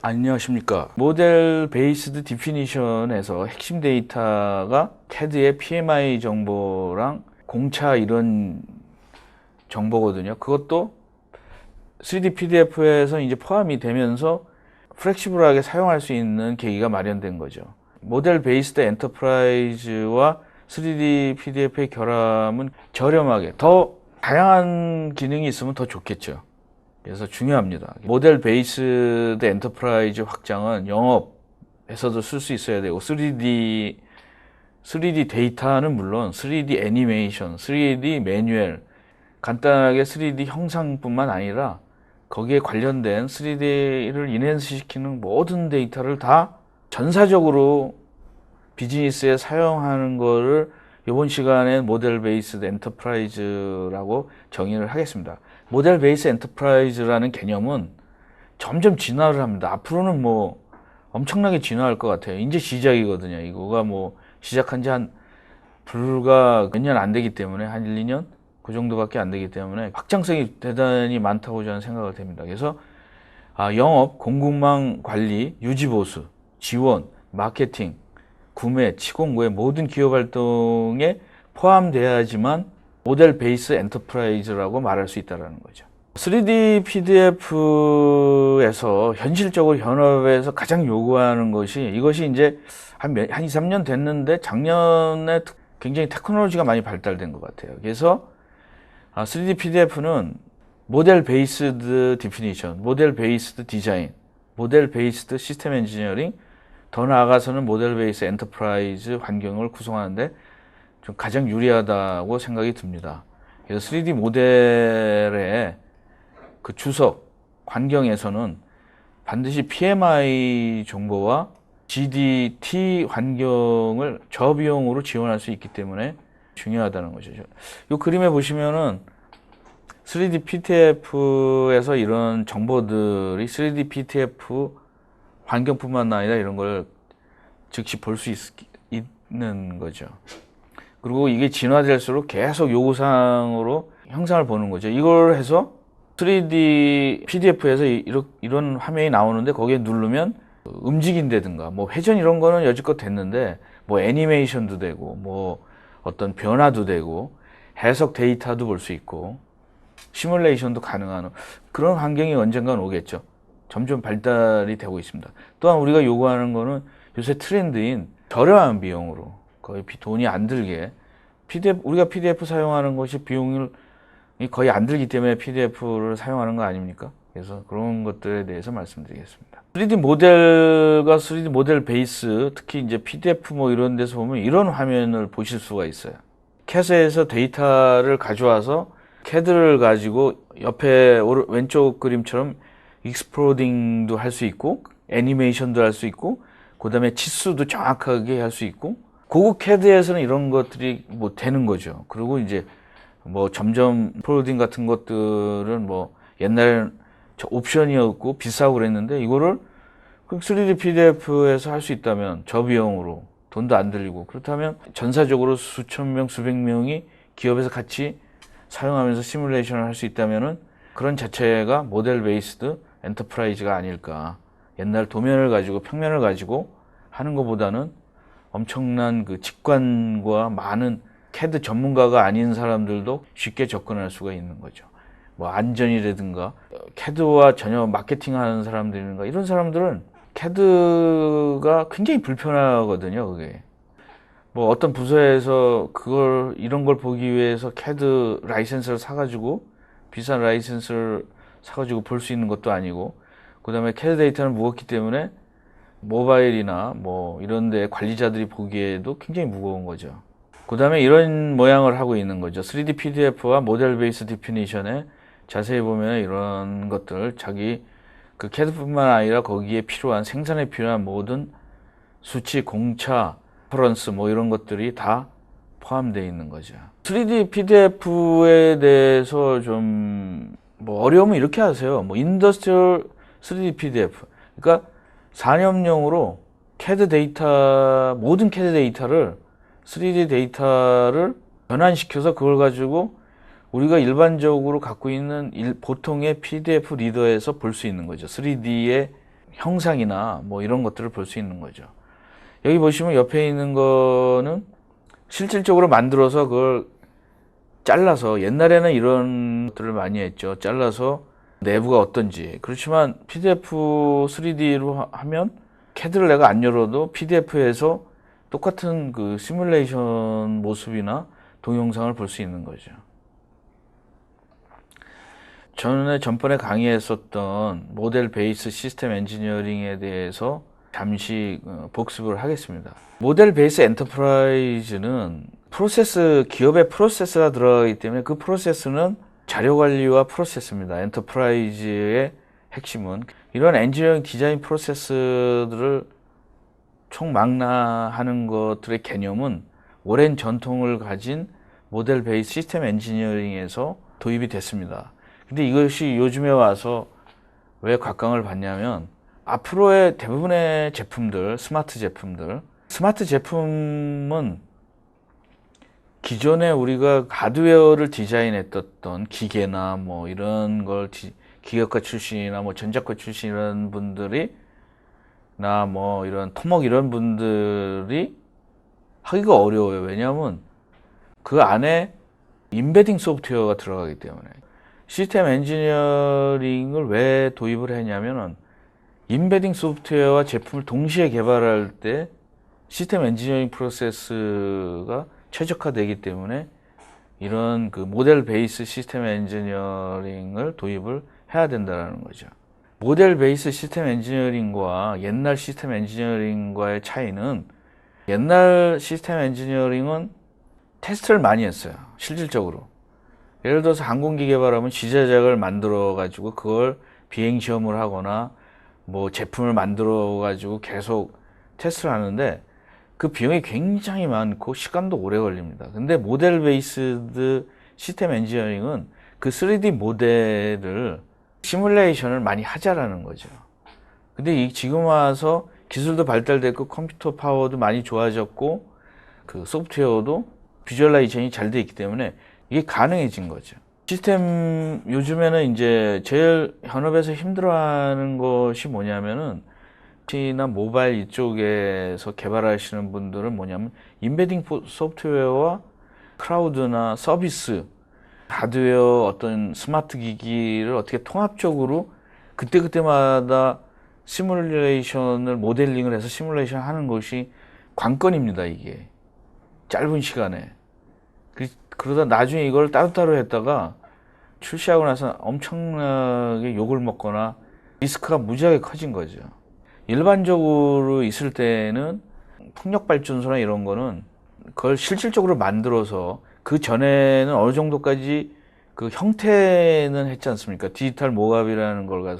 안녕하십니까. 모델 베이스드 디피니션에서 핵심 데이터가 CAD의 PMI 정보랑 공차 이런 정보거든요. 그것도 3D PDF에서 이제 포함이 되면서 플렉시블하게 사용할 수 있는 계기가 마련된 거죠. 모델 베이스드 엔터프라이즈와 3D PDF의 결함은 저렴하게 더 다양한 기능이 있으면 더 좋겠죠. 그래서 중요합니다. 모델 베이스드 엔터프라이즈 확장은 영업에서도 쓸 수 있어야 되고 3D 데이터는 물론 3D 애니메이션, 3D 매뉴얼, 간단하게 3D 형상뿐만 아니라 거기에 관련된 3D를 인핸스 시키는 모든 데이터를 다 전사적으로 비즈니스에 사용하는 거를 이번 시간에 모델 베이스드 엔터프라이즈라고 정의를 하겠습니다. 모델 베이스 엔터프라이즈라는 개념은 점점 진화를 합니다. 앞으로는 뭐 엄청나게 진화할 것 같아요. 이제 시작이거든요. 이거가 뭐 시작한 지 한 불과 몇 년 안 되기 때문에 한 1, 2년 그 정도밖에 안 되기 때문에 확장성이 대단히 많다고 저는 생각을 됩니다. 그래서 영업, 공급망 관리, 유지 보수, 지원, 마케팅, 구매, 치공구의 모든 기업 활동에 포함돼야지만 모델 베이스 엔터프라이즈라고 말할 수 있다는 거죠. 3D PDF에서 현실적으로 현업에서 가장 요구하는 것이 이것이 이제 한 2, 3년 됐는데 작년에 굉장히 테크놀로지가 많이 발달된 것 같아요. 그래서 3D PDF는 모델 베이스드 디피니션, 모델 베이스드 디자인, 모델 베이스드 시스템 엔지니어링, 더 나아가서는 모델 베이스 엔터프라이즈 환경을 구성하는데 좀 가장 유리하다고 생각이 듭니다. 그래서 3D 모델의 그 주석 환경에서는 반드시 PMI 정보와 GDT 환경을 저비용으로 지원할 수 있기 때문에 중요하다는 거죠. 이 그림에 보시면은 3D PTF에서 이런 정보들이 3D PTF 환경뿐만 아니라 이런 걸 즉시 볼 수 있는 거죠. 그리고 이게 진화될수록 계속 요구사항으로 형상을 보는 거죠. 이걸 해서 3D PDF에서 이런 화면이 나오는데 거기에 누르면 움직인다든가 뭐 회전 이런 거는 여지껏 됐는데 뭐 애니메이션도 되고 뭐 어떤 변화도 되고 해석 데이터도 볼 수 있고 시뮬레이션도 가능한 그런 환경이 언젠간 오겠죠. 점점 발달이 되고 있습니다. 또한 우리가 요구하는 거는 요새 트렌드인 저렴한 비용으로 거의 돈이 안 들게 우리가 PDF 사용하는 것이 비용이 거의 안 들기 때문에 PDF를 사용하는 거 아닙니까? 그래서 그런 것들에 대해서 말씀드리겠습니다. 3D 모델과 3D 모델 베이스, 특히 이제 PDF 뭐 이런 데서 보면 이런 화면을 보실 수가 있어요. CAD에서 데이터를 가져와서 CAD를 가지고 옆에 왼쪽 그림처럼 익스플로딩도 할 수 있고 애니메이션도 할 수 있고 그 다음에 치수도 정확하게 할 수 있고 고급 CAD에서는 이런 것들이 뭐 되는 거죠. 그리고 이제 뭐 점점 프로딩 같은 것들은 뭐 옛날 옵션이었고 비싸고 그랬는데 이거를 3D PDF에서 할 수 있다면 저비용으로 돈도 안 들리고 그렇다면 전사적으로 수천 명, 수백 명이 기업에서 같이 사용하면서 시뮬레이션을 할 수 있다면은 그런 자체가 모델 베이스드 엔터프라이즈가 아닐까. 옛날 도면을 가지고 평면을 가지고 하는 것보다는 엄청난 그 직관과 많은 CAD 전문가가 아닌 사람들도 쉽게 접근할 수가 있는 거죠. 뭐 안전이라든가 CAD와 전혀 마케팅하는 사람들인가 이런 사람들은 CAD가 굉장히 불편하거든요. 그게 뭐 어떤 부서에서 이런 걸 보기 위해서 CAD 라이센스를 사가지고 비싼 라이센스를 사가지고 볼 수 있는 것도 아니고 그 다음에 CAD 데이터는 무겁기 때문에 모바일이나 뭐 이런 데 관리자들이 보기에도 굉장히 무거운 거죠. 그 다음에 이런 모양을 하고 있는 거죠. 3D PDF와 모델 베이스 디피니션에 자세히 보면 이런 것들 자기 그 CAD뿐만 아니라 거기에 필요한 생산에 필요한 모든 수치, 공차, 레퍼런스 뭐 이런 것들이 다 포함되어 있는 거죠. 3D PDF에 대해서 좀 뭐 어려우면 이렇게 하세요. 뭐 인더스트리얼 3D PDF. 그러니까 산업용으로 CAD 데이터, 모든 CAD 데이터를 3D 데이터를 변환시켜서 그걸 가지고 우리가 일반적으로 갖고 있는 보통의 PDF 리더에서 볼 수 있는 거죠. 3D의 형상이나 뭐 이런 것들을 볼 수 있는 거죠. 여기 보시면 옆에 있는 거는 실질적으로 만들어서 그걸 잘라서, 옛날에는 이런 것들을 많이 했죠. 잘라서 내부가 어떤지. 그렇지만 PDF 3D로 하면 CAD를 내가 안 열어도 PDF에서 똑같은 그 시뮬레이션 모습이나 동영상을 볼 수 있는 거죠. 전번에 강의했었던 모델 베이스 시스템 엔지니어링에 대해서 잠시 복습을 하겠습니다. 모델 베이스 엔터프라이즈는 기업의 프로세스가 들어가기 때문에 그 프로세스는 자료 관리와 프로세스입니다. 엔터프라이즈의 핵심은 이런 엔지니어링 디자인 프로세스들을 총망라하는 것들의 개념은 오랜 전통을 가진 모델 베이스 시스템 엔지니어링에서 도입이 됐습니다. 근데 이것이 요즘에 와서 왜 곽강을 받냐면, 앞으로의 대부분의 제품들, 스마트 제품은 기존에 우리가 하드웨어를 디자인했던 기계나 뭐 이런 걸 기계과 출신이나 뭐 전자과 출신 이런 분들이 나 뭐 이런 토목 이런 분들이 하기가 어려워요. 왜냐하면 그 안에 임베딩 소프트웨어가 들어가기 때문에. 시스템 엔지니어링을 왜 도입을 했냐면은, 임베딩 소프트웨어와 제품을 동시에 개발할 때 시스템 엔지니어링 프로세스가 최적화되기 때문에 이런 그 모델 베이스 시스템 엔지니어링을 도입을 해야 된다는 거죠. 모델 베이스 시스템 엔지니어링과 옛날 시스템 엔지니어링과의 차이는, 옛날 시스템 엔지니어링은 테스트를 많이 했어요. 실질적으로. 예를 들어서 항공기 개발하면 지제작을 만들어 가지고 그걸 비행 시험을 하거나 뭐 제품을 만들어 가지고 계속 테스트를 하는데 그 비용이 굉장히 많고 시간도 오래 걸립니다. 근데 모델 베이스드 시스템 엔지니어링은 그 3D 모델을 시뮬레이션을 많이 하자라는 거죠. 근데 지금 와서 기술도 발달됐고 컴퓨터 파워도 많이 좋아졌고 그 소프트웨어도 비주얼라이제이션이 잘 돼 있기 때문에 이게 가능해진 거죠. 요즘에는 이제 제일 현업에서 힘들어하는 것이 뭐냐면은, 나 모바일 이쪽에서 개발하시는 분들은 뭐냐면, 임베딩 소프트웨어와 클라우드나 서비스, 하드웨어 어떤 스마트 기기를 어떻게 통합적으로 그때그때마다 모델링을 해서 시뮬레이션 하는 것이 관건입니다, 이게. 짧은 시간에. 그러다 나중에 이걸 따로따로 했다가 출시하고 나서 엄청나게 욕을 먹거나 리스크가 무지하게 커진 거죠. 일반적으로 있을 때는 풍력발전소나 이런 거는 그걸 실질적으로 만들어서 그 전에는 어느 정도까지 그 형태는 했지 않습니까? 디지털 모갑이라는 걸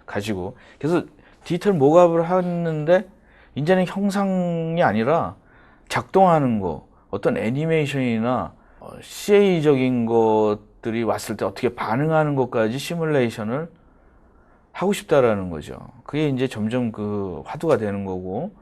가지고. 그래서 디지털 모갑을 하는데 이제는 형상이 아니라 작동하는 거, 어떤 애니메이션이나 CA적인 것들이 왔을 때 어떻게 반응하는 것까지 시뮬레이션을 하고 싶다라는 거죠. 그게 이제 점점 그 화두가 되는 거고,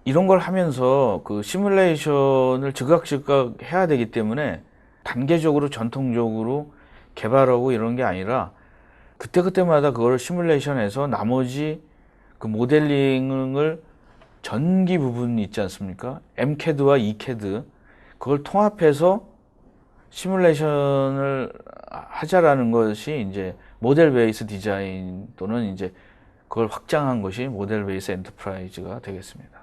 이런 걸 하면서 그 시뮬레이션을 즉각 해야 되기 때문에 단계적으로 전통적으로 개발하고 이런 게 아니라 그때그때마다 그걸 시뮬레이션해서 나머지 그 모델링을 전기 부분이 있지 않습니까? MCAD와 ECAD, 그걸 통합해서 시뮬레이션을 하자라는 것이 이제 모델 베이스 디자인 또는 이제 그걸 확장한 것이 모델 베이스 엔터프라이즈가 되겠습니다.